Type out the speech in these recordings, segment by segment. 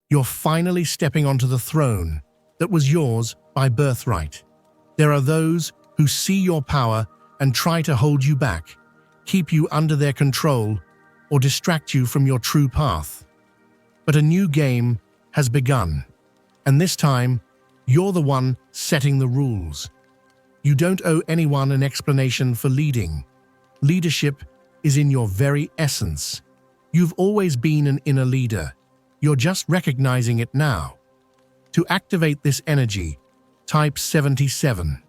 You're finally stepping onto the throne that was yours by birthright. There are those who see your power and try to hold you back, keep you under their control, or distract you from your true path. But a new game has begun, and this time, you're the one setting the rules. You don't owe anyone an explanation for leading. Leadership is in your very essence. You've always been an inner leader. You're just recognizing it now. To activate this energy, type 77.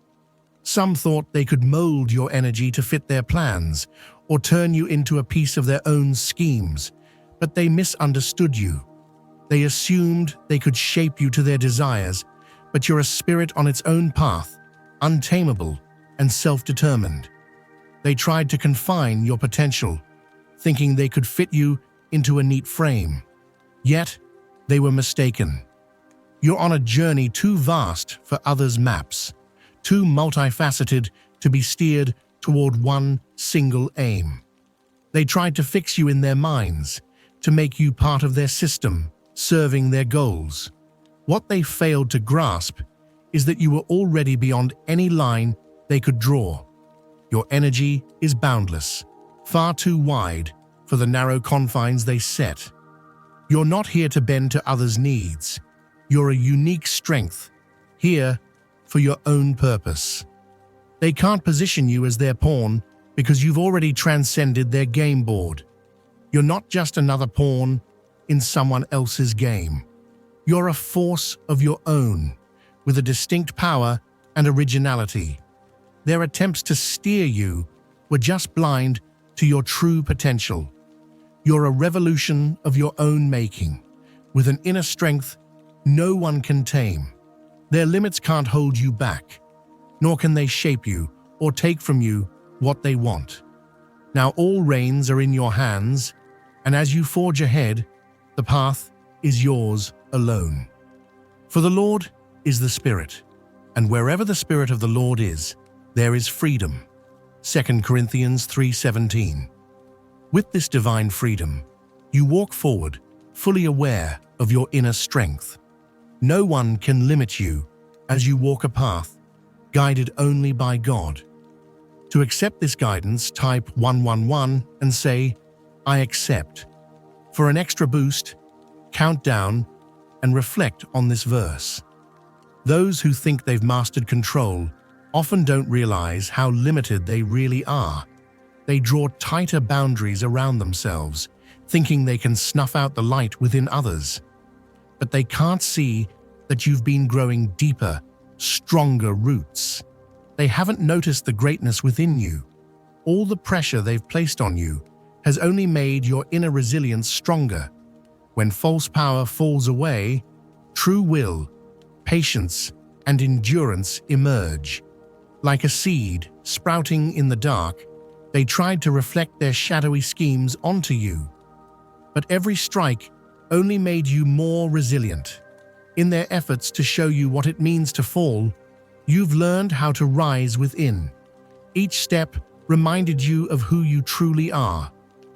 Some thought they could mold your energy to fit their plans or turn you into a piece of their own schemes, but they misunderstood you. They assumed they could shape you to their desires, but you're a spirit on its own path, untamable and self-determined. They tried to confine your potential, thinking they could fit you into a neat frame. Yet, they were mistaken. You're on a journey too vast for others' maps, too multifaceted to be steered toward one single aim. They tried to fix you in their minds, to make you part of their system, serving their goals. What they failed to grasp is that you were already beyond any line they could draw. Your energy is boundless, far too wide for the narrow confines they set. You're not here to bend to others' needs. You're a unique strength, here for your own purpose. They can't position you as their pawn because you've already transcended their game board. You're not just another pawn in someone else's game. You're a force of your own, with a distinct power and originality. Their attempts to steer you were just blind to your true potential. You're a revolution of your own making, with an inner strength no one can tame. Their limits can't hold you back, nor can they shape you or take from you what they want. Now all reins are in your hands, and as you forge ahead, the path is yours alone. For the Lord is the Spirit, and wherever the Spirit of the Lord is, there is freedom. 2 Corinthians 3:17. With this divine freedom, you walk forward, fully aware of your inner strength. No one can limit you as you walk a path, guided only by God. To accept this guidance, type 111 and say, I accept. For an extra boost, count down and reflect on this verse. Those who think they've mastered control often don't realize how limited they really are. They draw tighter boundaries around themselves, thinking they can snuff out the light within others. But they can't see that you've been growing deeper, stronger roots. They haven't noticed the greatness within you. All the pressure they've placed on you has only made your inner resilience stronger. When false power falls away, true will, patience, and endurance emerge. Like a seed sprouting in the dark, they tried to reflect their shadowy schemes onto you. But every strike only made you more resilient. In their efforts to show you what it means to fall, you've learned how to rise within. Each step reminded you of who you truly are.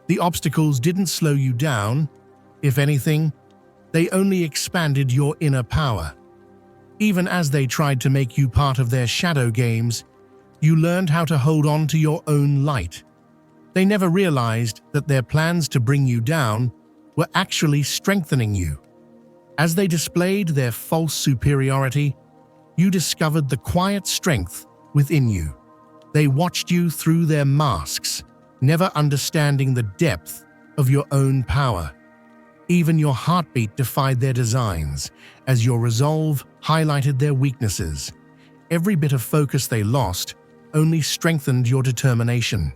The obstacles didn't slow you down. If anything, they only expanded your inner power. Even as they tried to make you part of their shadow games, you learned how to hold on to your own light. They never realized that their plans to bring you down were actually strengthening you. As they displayed their false superiority, you discovered the quiet strength within you. They watched you through their masks, never understanding the depth of your own power. Even your heartbeat defied their designs, as your resolve highlighted their weaknesses. Every bit of focus they lost only strengthened your determination.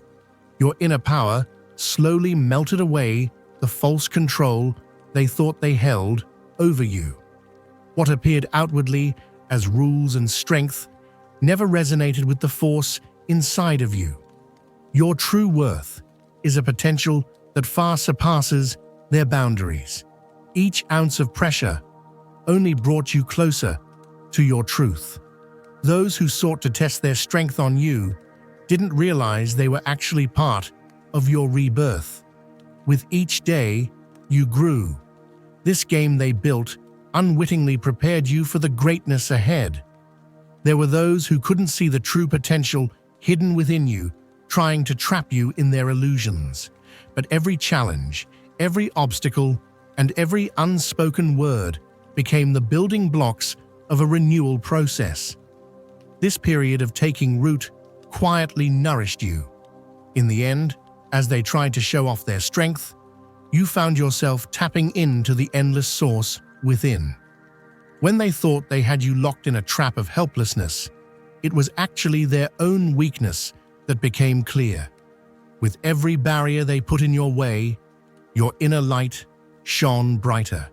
Your inner power slowly melted away the false control they thought they held over you. What appeared outwardly as rules and strength never resonated with the force inside of you. Your true worth is a potential that far surpasses their boundaries. Each ounce of pressure only brought you closer to your truth. Those who sought to test their strength on you didn't realize they were actually part of your rebirth. With each day, you grew. This game they built unwittingly prepared you for the greatness ahead. There were those who couldn't see the true potential hidden within you, trying to trap you in their illusions. But every challenge, every obstacle, and every unspoken word became the building blocks of a renewal process. This period of taking root quietly nourished you. In the end, as they tried to show off their strength, you found yourself tapping into the endless source within. When they thought they had you locked in a trap of helplessness, it was actually their own weakness that became clear. With every barrier they put in your way, your inner light shone brighter.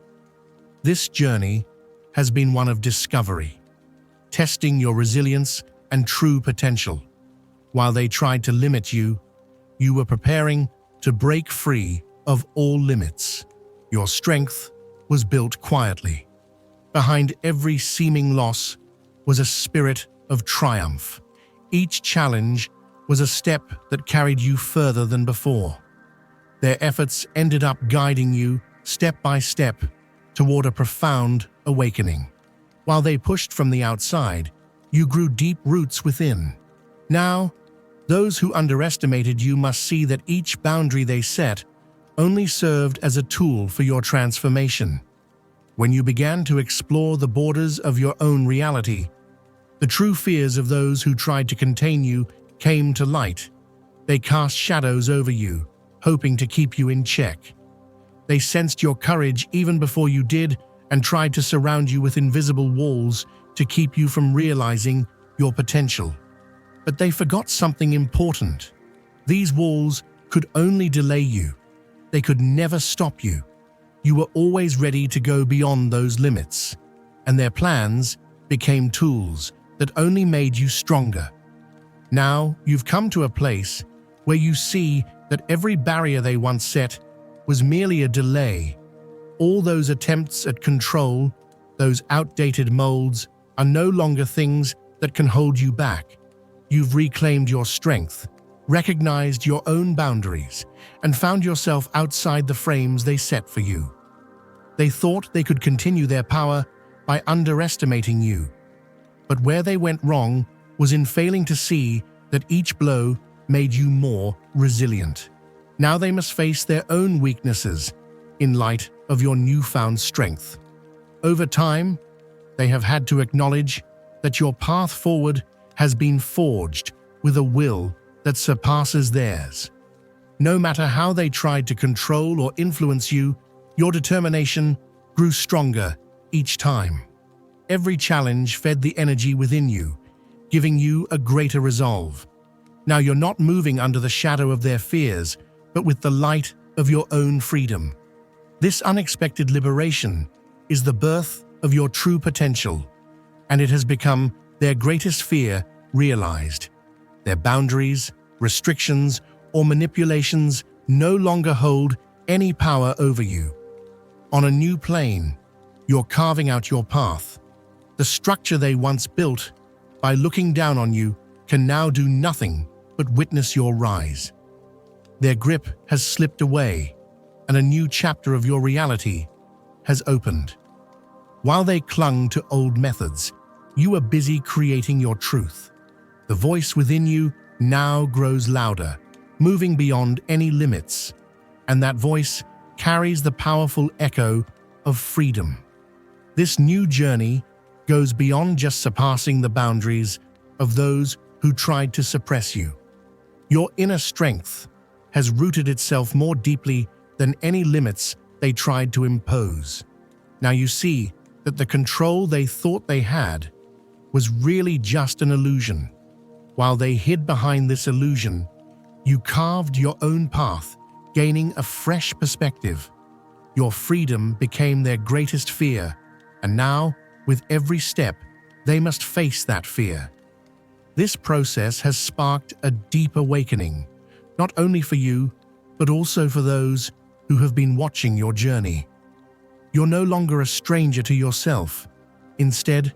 This journey has been one of discovery, testing your resilience and true potential. While they tried to limit you, you were preparing to break free of all limits. Your strength was built quietly. Behind every seeming loss was a spirit of triumph. Each challenge was a step that carried you further than before. Their efforts ended up guiding you step by step toward a profound awakening. While they pushed from the outside, you grew deep roots within. Now, those who underestimated you must see that each boundary they set only served as a tool for your transformation. When you began to explore the borders of your own reality, the true fears of those who tried to contain you came to light. They cast shadows over you, hoping to keep you in check. They sensed your courage even before you did and tried to surround you with invisible walls to keep you from realizing your potential. But they forgot something important. These walls could only delay you. They could never stop you. You were always ready to go beyond those limits, and their plans became tools that only made you stronger. Now you've come to a place where you see that every barrier they once set was merely a delay. All those attempts at control, those outdated molds, are no longer things that can hold you back. You've reclaimed your strength, recognized your own boundaries, and found yourself outside the frames they set for you. They thought they could continue their power by underestimating you. But where they went wrong was in failing to see that each blow made you more resilient. Now they must face their own weaknesses in light of your newfound strength. Over time, they have had to acknowledge that your path forward has been forged with a will that surpasses theirs. No matter how they tried to control or influence you, your determination grew stronger each time. Every challenge fed the energy within you, giving you a greater resolve. Now you're not moving under the shadow of their fears, but with the light of your own freedom. This unexpected liberation is the birth of your true potential, and it has become their greatest fear realized. Their boundaries, restrictions, or manipulations no longer hold any power over you. On a new plane, you're carving out your path. The structure they once built, by looking down on you, can now do nothing but witness your rise. Their grip has slipped away, and a new chapter of your reality has opened. While they clung to old methods, you were busy creating your truth. The voice within you now grows louder, moving beyond any limits, and that voice carries the powerful echo of freedom. This new journey goes beyond just surpassing the boundaries of those who tried to suppress you. Your inner strength has rooted itself more deeply than any limits they tried to impose. Now you see that the control they thought they had was really just an illusion. While they hid behind this illusion, you carved your own path, gaining a fresh perspective. Your freedom became their greatest fear, and now, with every step, they must face that fear. This process has sparked a deep awakening, not only for you, but also for those who have been watching your journey. You're no longer a stranger to yourself. Instead,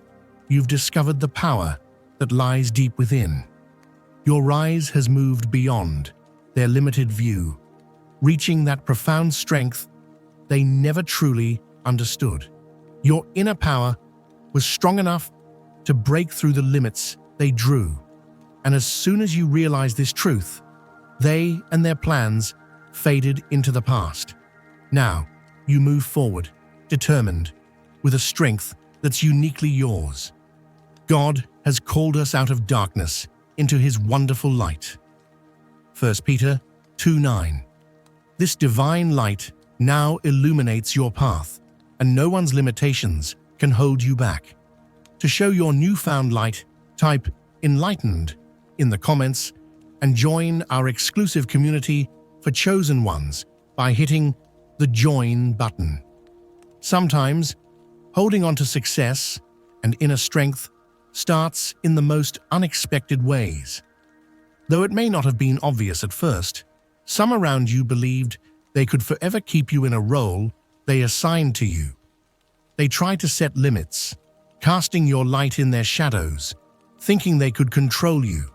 you've discovered the power that lies deep within. Your rise has moved beyond their limited view, reaching that profound strength they never truly understood. Your inner power was strong enough to break through the limits they drew. And as soon as you realized this truth, they and their plans faded into the past. Now, you move forward, determined, with a strength that's uniquely yours. God has called us out of darkness into His wonderful light. 1 Peter 2:9. This divine light now illuminates your path, and no one's limitations can hold you back. To show your newfound light, type "enlightened" in the comments and join our exclusive community for chosen ones by hitting the join button. Sometimes, holding on to success and inner strength starts in the most unexpected ways. Though it may not have been obvious at first, some around you believed they could forever keep you in a role they assigned to you. They tried to set limits, casting your light in their shadows, thinking they could control you.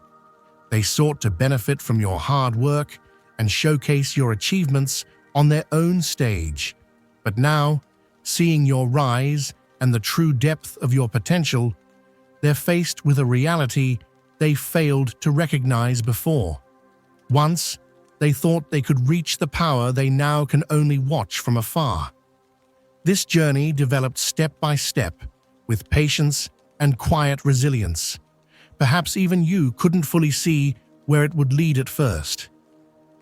They sought to benefit from your hard work and showcase your achievements on their own stage. But now, seeing your rise and the true depth of your potential, they're faced with a reality they failed to recognize before. Once, they thought they could reach the power they now can only watch from afar. This journey developed step by step, with patience and quiet resilience. Perhaps even you couldn't fully see where it would lead at first.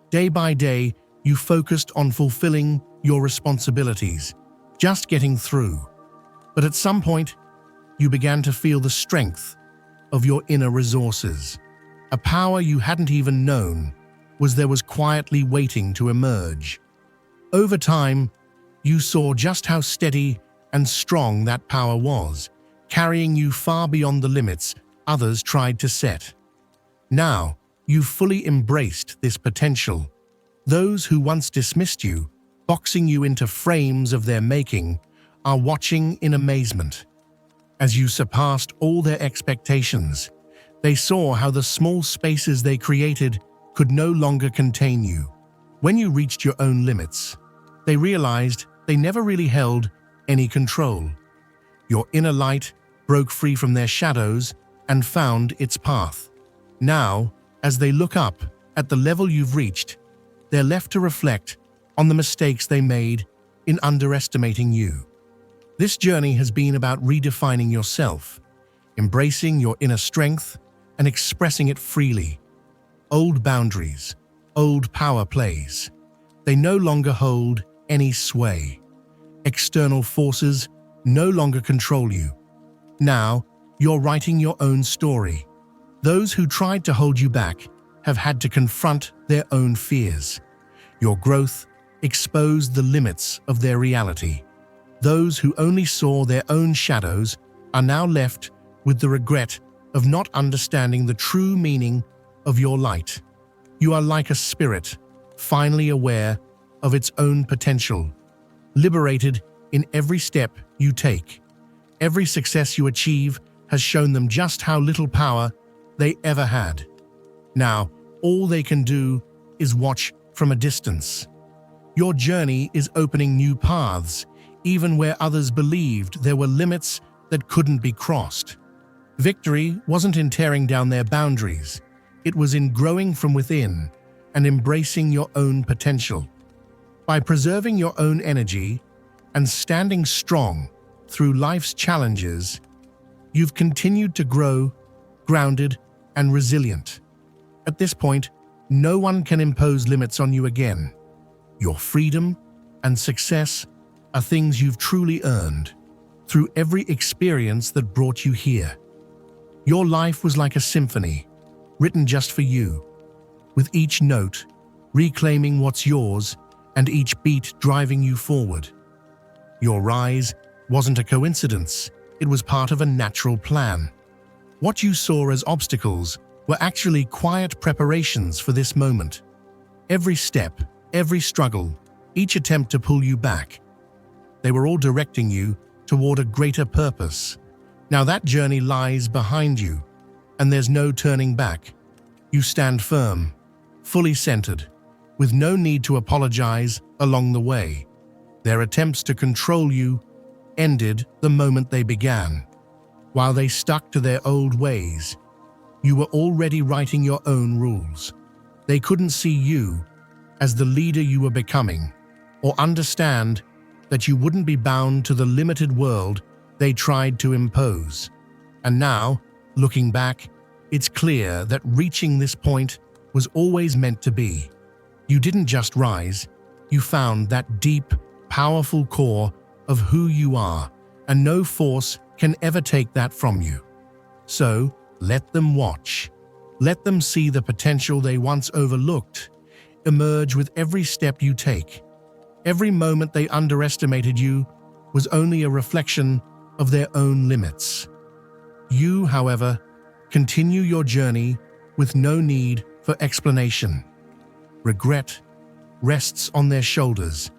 Day by day, you focused on fulfilling your responsibilities, just getting through. But at some point, you began to feel the strength of your inner resources. A power you hadn't even known was quietly waiting to emerge. Over time, you saw just how steady and strong that power was, carrying you far beyond the limits others tried to set. Now, you've fully embraced this potential. Those who once dismissed you, boxing you into frames of their making, are watching in amazement. As you surpassed all their expectations, they saw how the small spaces they created could no longer contain you. When you reached your own limits, they realized they never really held any control. Your inner light broke free from their shadows and found its path. Now, as they look up at the level you've reached, they're left to reflect on the mistakes they made in underestimating you. This journey has been about redefining yourself, embracing your inner strength, and expressing it freely. Old boundaries, old power plays, they no longer hold any sway. External forces no longer control you. Now, you're writing your own story. Those who tried to hold you back have had to confront their own fears. Your growth exposed the limits of their reality. Those who only saw their own shadows are now left with the regret of not understanding the true meaning of your light. You are like a spirit, finally aware of its own potential, liberated in every step you take. Every success you achieve has shown them just how little power they ever had. Now, all they can do is watch from a distance. Your journey is opening new paths, even where others believed there were limits that couldn't be crossed. Victory wasn't in tearing down their boundaries. It was in growing from within and embracing your own potential. By preserving your own energy and standing strong through life's challenges, you've continued to grow, grounded, and resilient. At this point, no one can impose limits on you again. Your freedom and success are things you've truly earned through every experience that brought you here. Your life was like a symphony, written just for you, with each note reclaiming what's yours and each beat driving you forward. Your rise wasn't a coincidence, it was part of a natural plan. What you saw as obstacles were actually quiet preparations for this moment. Every step, every struggle, each attempt to pull you back, they were all directing you toward a greater purpose. Now that journey lies behind you, and there's no turning back. You stand firm, fully centered, with no need to apologize along the way. Their attempts to control you ended the moment they began. While they stuck to their old ways, you were already writing your own rules. They couldn't see you as the leader you were becoming, or understand that you wouldn't be bound to the limited world they tried to impose. And now, looking back, it's clear that reaching this point was always meant to be. You didn't just rise, you found that deep, powerful core of who you are, and no force can ever take that from you. So, let them watch. Let them see the potential they once overlooked emerge with every step you take. Every moment they underestimated you was only a reflection of their own limits. You, however, continue your journey with no need for explanation. Regret rests on their shoulders,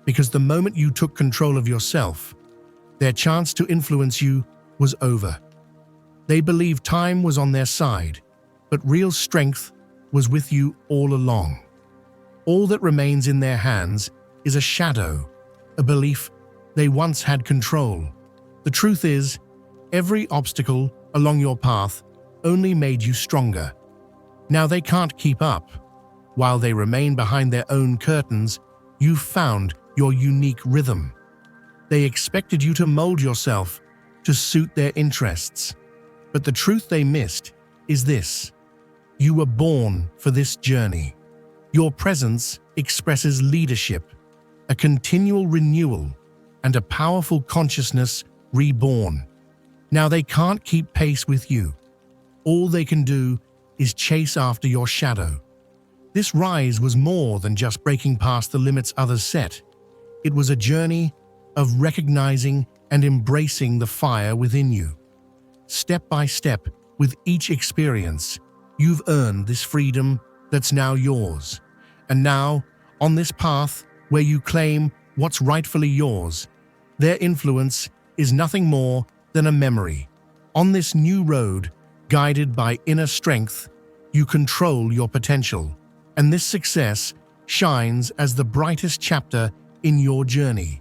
because the moment you took control of yourself, their chance to influence you was over. They believed time was on their side, but real strength was with you all along. All that remains in their hands is a shadow, a belief they once had control. The truth is, every obstacle along your path only made you stronger. Now they can't keep up. While they remain behind their own curtains, you've found your unique rhythm. They expected you to mold yourself to suit their interests. But the truth they missed is this: you were born for this journey. Your presence expresses leadership, a continual renewal, and a powerful consciousness reborn. Now they can't keep pace with you. All they can do is chase after your shadow. This rise was more than just breaking past the limits others set. It was a journey of recognizing and embracing the fire within you. Step by step, with each experience, you've earned this freedom that's now yours. And now, on this path where you claim what's rightfully yours, their influence is nothing more than a memory. On this new road, guided by inner strength, you control your potential. And this success shines as the brightest chapter in your journey.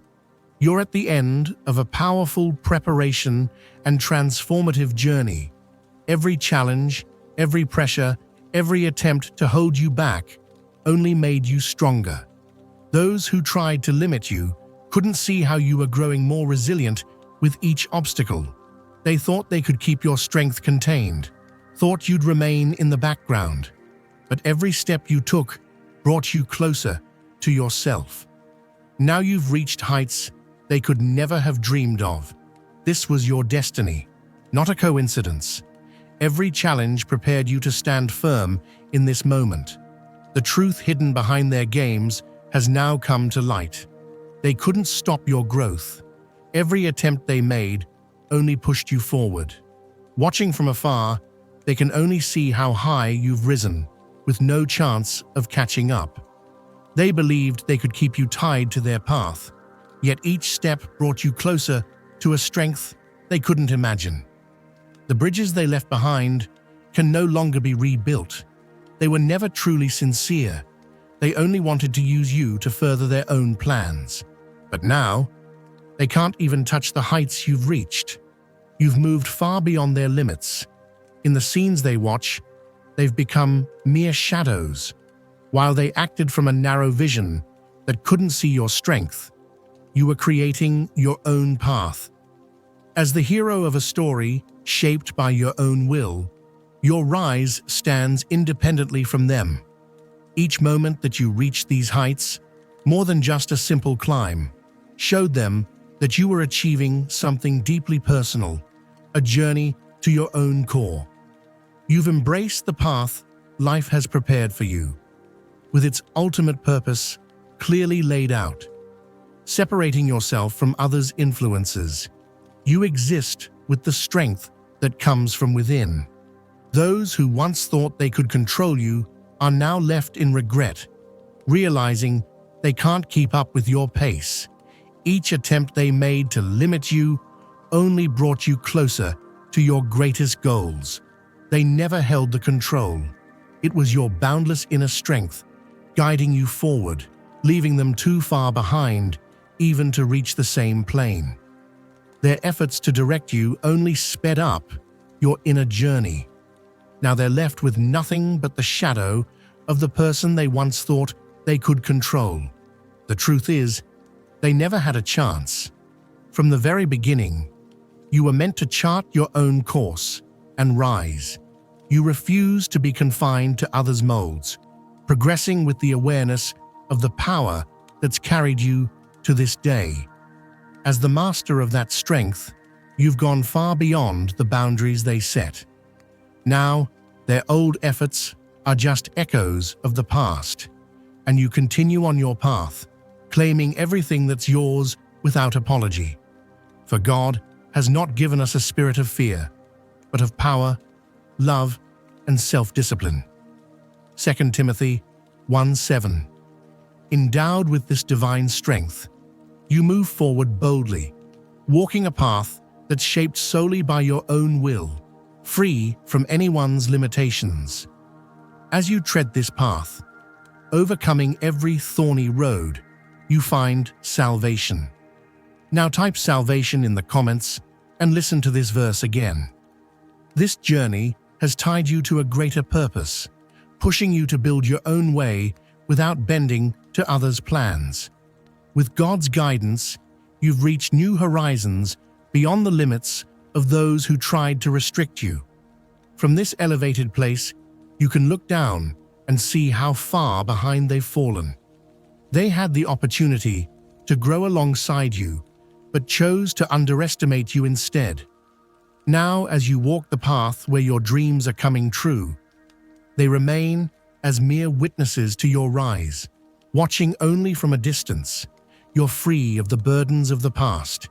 You're at the end of a powerful preparation and transformative journey. Every challenge, every pressure, every attempt to hold you back only made you stronger. Those who tried to limit you couldn't see how you were growing more resilient with each obstacle. They thought they could keep your strength contained, thought you'd remain in the background. But every step you took brought you closer to yourself. Now you've reached heights they could never have dreamed of. This was your destiny, not a coincidence. Every challenge prepared you to stand firm in this moment. The truth hidden behind their games has now come to light. They couldn't stop your growth. Every attempt they made only pushed you forward. Watching from afar, they can only see how high you've risen, with no chance of catching up. They believed they could keep you tied to their path, yet each step brought you closer to a strength they couldn't imagine. The bridges they left behind can no longer be rebuilt. They were never truly sincere. They only wanted to use you to further their own plans. But now, they can't even touch the heights you've reached. You've moved far beyond their limits. In the scenes they watch, they've become mere shadows. While they acted from a narrow vision that couldn't see your strength, you were creating your own path. As the hero of a story shaped by your own will, your rise stands independently from them. Each moment that you reached these heights, more than just a simple climb, showed them that you were achieving something deeply personal, a journey to your own core. You've embraced the path life has prepared for you, with its ultimate purpose clearly laid out. Separating yourself from others' influences, you exist with the strength that comes from within. Those who once thought they could control you are now left in regret, realizing they can't keep up with your pace. Each attempt they made to limit you only brought you closer to your greatest goals. They never held the control. It was your boundless inner strength guiding you forward, leaving them too far behind even to reach the same plane. Their efforts to direct you only sped up your inner journey. Now they're left with nothing but the shadow of the person they once thought they could control. The truth is, they never had a chance. From the very beginning, you were meant to chart your own course and rise. You refused to be confined to others' molds, progressing with the awareness of the power that's carried you to this day. As the master of that strength, you've gone far beyond the boundaries they set. Now, their old efforts are just echoes of the past, and you continue on your path, claiming everything that's yours without apology. For God has not given us a spirit of fear, but of power, love, and self-discipline. 2 Timothy 1:7. Endowed with this divine strength, you move forward boldly, walking a path that's shaped solely by your own will, free from anyone's limitations. As you tread this path, overcoming every thorny road, you find salvation. Now type salvation in the comments and listen to this verse again. This journey has tied you to a greater purpose, pushing you to build your own way without bending to others' plans. With God's guidance, you've reached new horizons beyond the limits of those who tried to restrict you. From this elevated place, you can look down and see how far behind they've fallen. They had the opportunity to grow alongside you, but chose to underestimate you instead. Now, as you walk the path where your dreams are coming true, they remain as mere witnesses to your rise. Watching only from a distance, you're free of the burdens of the past,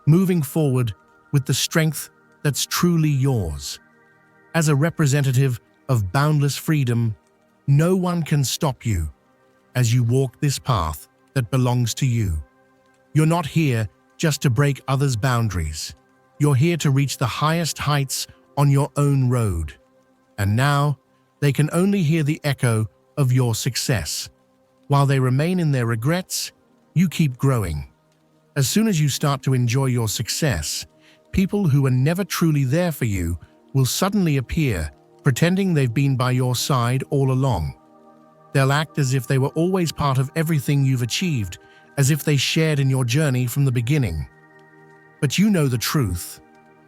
moving forward with the strength that's truly yours. As a representative of boundless freedom, no one can stop you as you walk this path that belongs to you. You're not here just to break others' boundaries. You're here to reach the highest heights on your own road. And now, they can only hear the echo of your success. While they remain in their regrets, you keep growing. As soon as you start to enjoy your success, people who were never truly there for you will suddenly appear, pretending they've been by your side all along. They'll act as if they were always part of everything you've achieved, as if they shared in your journey from the beginning. But you know the truth.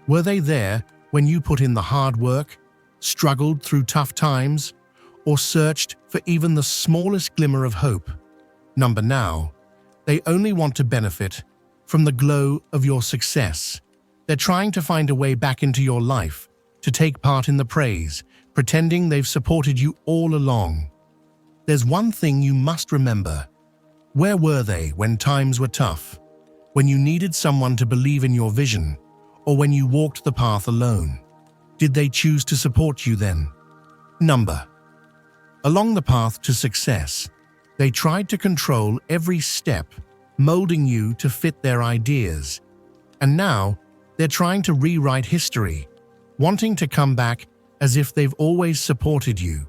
Were they there when you put in the hard work, struggled through tough times, or searched for even the smallest glimmer of hope? Now, they only want to benefit from the glow of your success. They're trying to find a way back into your life, to take part in the praise, pretending they've supported you all along. There's one thing you must remember. Where were they when times were tough? When you needed someone to believe in your vision, or when you walked the path alone? Did they choose to support you then? Along the path to success, they tried to control every step, molding you to fit their ideas. And now, they're trying to rewrite history, wanting to come back as if they've always supported you.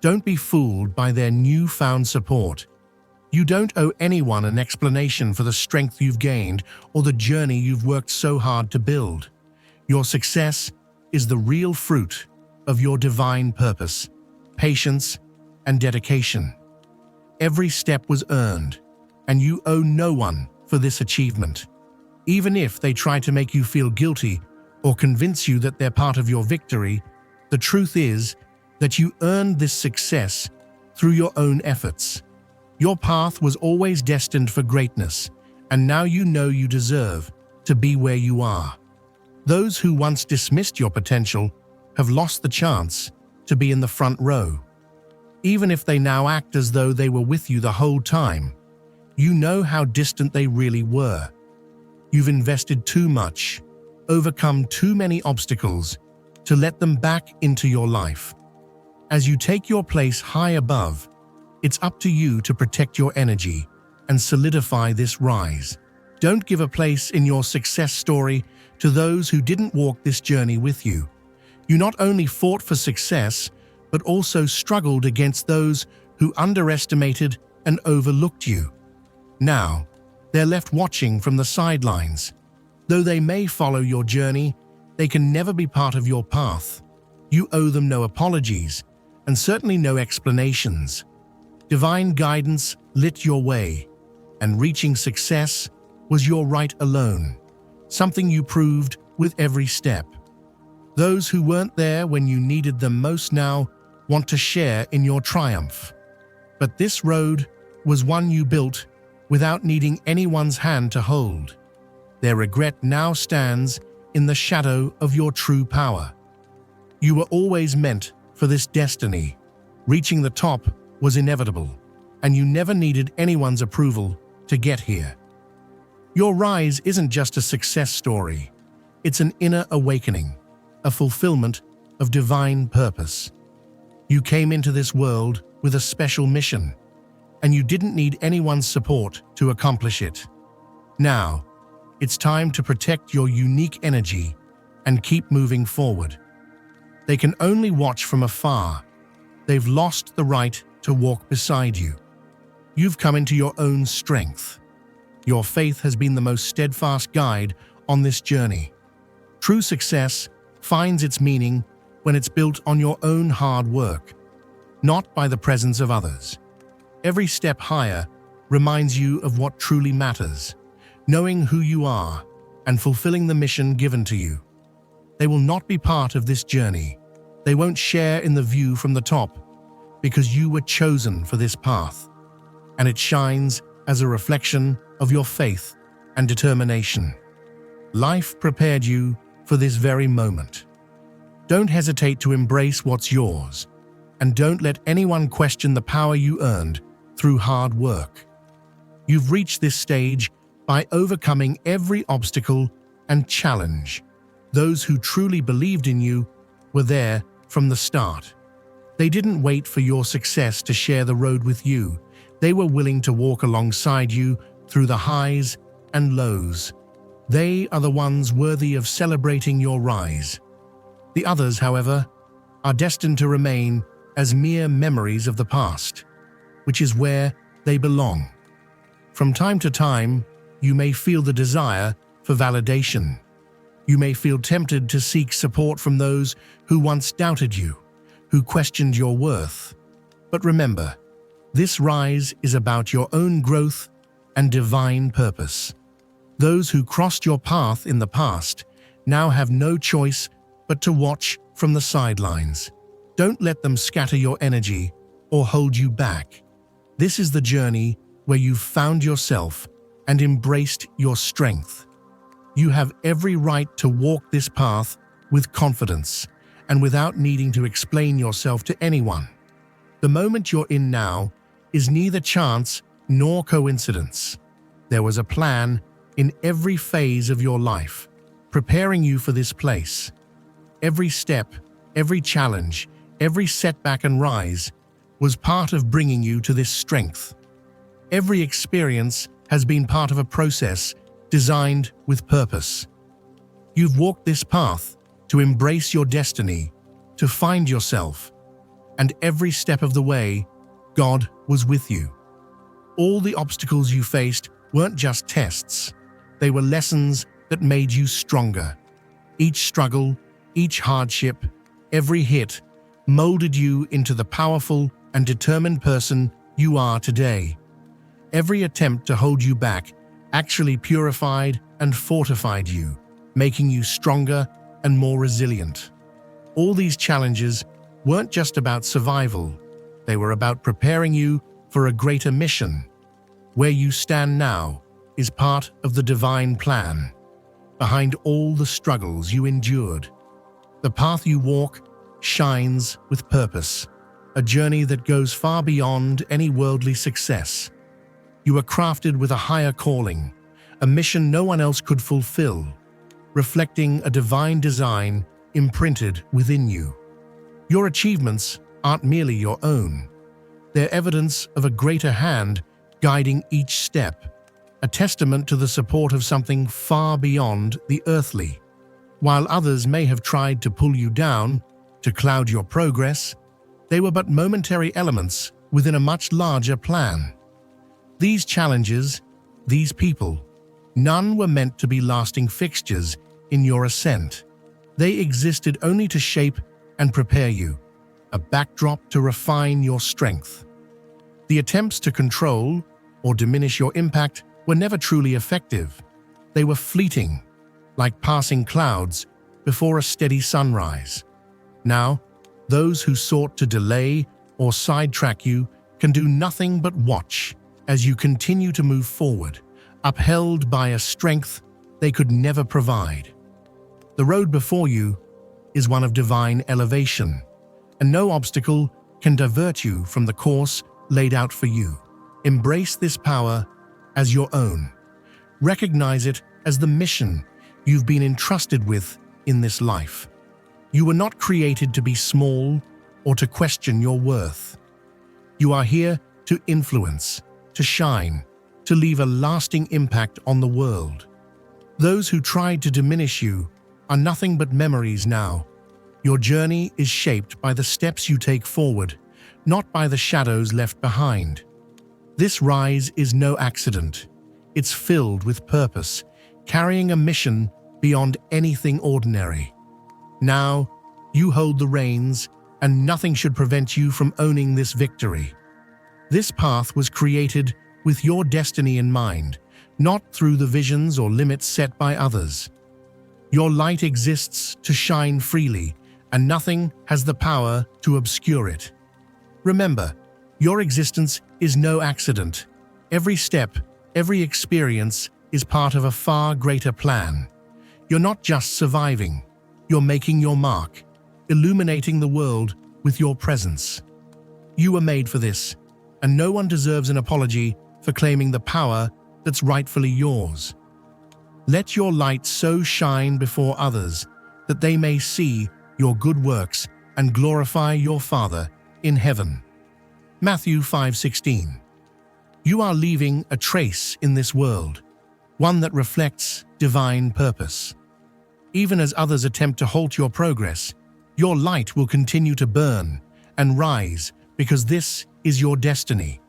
Don't be fooled by their newfound support. You don't owe anyone an explanation for the strength you've gained or the journey you've worked so hard to build. Your success is the real fruit of your divine purpose, patience, and dedication. Every step was earned, and you owe no one for this achievement. Even if they try to make you feel guilty or convince you that they're part of your victory, the truth is that you earned this success through your own efforts. Your path was always destined for greatness, and now you know you deserve to be where you are. Those who once dismissed your potential have lost the chance to be in the front row. Even if they now act as though they were with you the whole time, you know how distant they really were. You've invested too much, overcome too many obstacles to let them back into your life. As you take your place high above, it's up to you to protect your energy and solidify this rise. Don't give a place in your success story to those who didn't walk this journey with you. You not only fought for success, but also struggled against those who underestimated and overlooked you. Now, They're left watching from the sidelines. Though they may follow your journey, they can never be part of your path. You owe them no apologies, and certainly no explanations. Divine guidance lit your way, and reaching success was your right alone, something you proved with every step. Those who weren't there when you needed them most now want to share in your triumph. But this road was one you built without needing anyone's hand to hold. Their regret now stands in the shadow of your true power. You were always meant for this destiny. Reaching the top was inevitable, and you never needed anyone's approval to get here. Your rise isn't just a success story. It's an inner awakening, a fulfillment of divine purpose. You came into this world with a special mission, and you didn't need anyone's support to accomplish it. Now, it's time to protect your unique energy and keep moving forward. They can only watch from afar. They've lost the right to walk beside you. You've come into your own strength. Your faith has been the most steadfast guide on this journey. True success finds its meaning when it's built on your own hard work, not by the presence of others. Every step higher reminds you of what truly matters, knowing who you are and fulfilling the mission given to you. They will not be part of this journey. They won't share in the view from the top because you were chosen for this path, and it shines as a reflection of your faith and determination. Life prepared you for this very moment. Don't hesitate to embrace what's yours, and don't let anyone question the power you earned through hard work. You've reached this stage by overcoming every obstacle and challenge. Those who truly believed in you were there from the start. They didn't wait for your success to share the road with you. They were willing to walk alongside you through the highs and lows. They are the ones worthy of celebrating your rise. The others, however, are destined to remain as mere memories of the past, which is where they belong. From time to time, you may feel the desire for validation. You may feel tempted to seek support from those who once doubted you, who questioned your worth. But remember, this rise is about your own growth and divine purpose. Those who crossed your path in the past now have no choice but to watch from the sidelines. Don't let them scatter your energy or hold you back. This is the journey where you've found yourself and embraced your strength. You have every right to walk this path with confidence and without needing to explain yourself to anyone. The moment you're in now is neither chance nor coincidence. There was a plan in every phase of your life, preparing you for this place. Every step, every challenge, every setback and rise was part of bringing you to this strength. Every experience has been part of a process designed with purpose. You've walked this path to embrace your destiny, to find yourself, and every step of the way, God was with you. All the obstacles you faced weren't just tests. They were lessons that made you stronger. Each struggle, each hardship, every hit molded you into the powerful and determined person you are today. Every attempt to hold you back actually purified and fortified you, making you stronger and more resilient. All these challenges weren't just about survival. They were about preparing you for a greater mission. Where you stand now is part of the divine plan. Behind all the struggles you endured, the path you walk shines with purpose, a journey that goes far beyond any worldly success. You are crafted with a higher calling, a mission no one else could fulfill, reflecting a divine design imprinted within you. Your achievements aren't merely your own. They're evidence of a greater hand guiding each step, a testament to the support of something far beyond the earthly. While others may have tried to pull you down, to cloud your progress, they were but momentary elements within a much larger plan. These challenges, These people, none were meant to be lasting fixtures in your ascent. They existed only to shape and prepare you, a backdrop to refine your strength. The attempts to control or diminish your impact were never truly effective. They were fleeting, like passing clouds before a steady sunrise. Now, those who sought to delay or sidetrack you can do nothing but watch as you continue to move forward, upheld by a strength they could never provide. The road before you is one of divine elevation, and no obstacle can divert you from the course laid out for you. Embrace this power as your own. Recognize it as the mission you've been entrusted with in this life. You were not created to be small or to question your worth. You are here to influence, to shine, to leave a lasting impact on the world. Those who tried to diminish you are nothing but memories now. Your journey is shaped by the steps you take forward, not by the shadows left behind. This rise is no accident. It's filled with purpose, carrying a mission beyond anything ordinary. Now, you hold the reins, and nothing should prevent you from owning this victory. This path was created with your destiny in mind, not through the visions or limits set by others. Your light exists to shine freely, and nothing has the power to obscure it. Remember, your existence is no accident. Every step, every experience is part of a far greater plan. You're not just surviving, you're making your mark, illuminating the world with your presence. You were made for this, and no one deserves an apology for claiming the power that's rightfully yours. Let your light so shine before others that they may see your good works and glorify your Father in heaven. Matthew 5:16. You are leaving a trace in this world, one that reflects divine purpose. Even as others attempt to halt your progress, your light will continue to burn and rise because this is your destiny.